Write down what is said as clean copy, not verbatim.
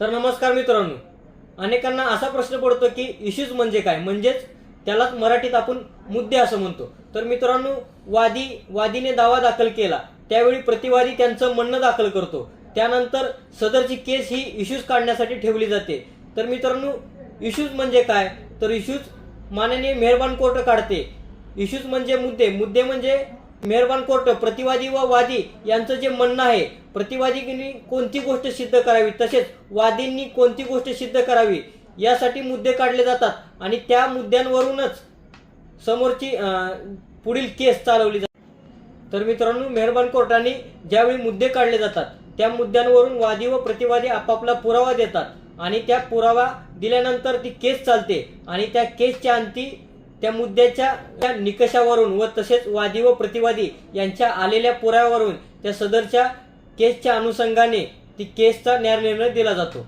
तर नमस्कार मित्रांनो, अनेकांना असा प्रश्न पडतो की इश्यूज म्हणजे काय, म्हणजेच त्यालाच मराठीत आपण मुद्दे असं म्हणतो। तर मित्रांनो, वादीने दावा दाखल केला त्यावेळी प्रतिवादी त्यांचं म्हणणं दाखल करतो, त्यानंतर सदरची केस ही इश्यूज काढण्यासाठी ठेवली जाते। तर मित्रांनो, इश्यूज म्हणजे काय, तर इश्यूज माननीय मेहरबान कोर्ट काढते। इश्यूज म्हणजे मुद्दे म्हणजे मेहरबान कोर्ट प्रतिवादी व वादी यांचं जे म्हणणं आहे, प्रतिवादींनी कोणती गोष्ट सिद्ध करावी तसेच वादींनी कोणती गोष्ट सिद्ध करावी यासाठी मुद्दे काढले जातात आणि त्या मुद्द्यांवरूनच समोरची पुढील केस चालवली जाते। तर मित्रांनो, मेहरबान कोर्टाने ज्यावेळी मुद्दे काढले जातात त्या मुद्द्यांवरून वादी व प्रतिवादी आपापला पुरावा देतात आणि त्या पुरावा दिल्यानंतर ती केस चालते आणि त्या केसच्या अंती त्या मुद्द्याच्या निकषावरून व तसेच वादी व प्रतिवादी यांच्या आलेल्या पुराव्यावरून त्या सदरच्या केसच्या अनुषंगाने ती केसचा न्यायनिर्णय दिला जातो।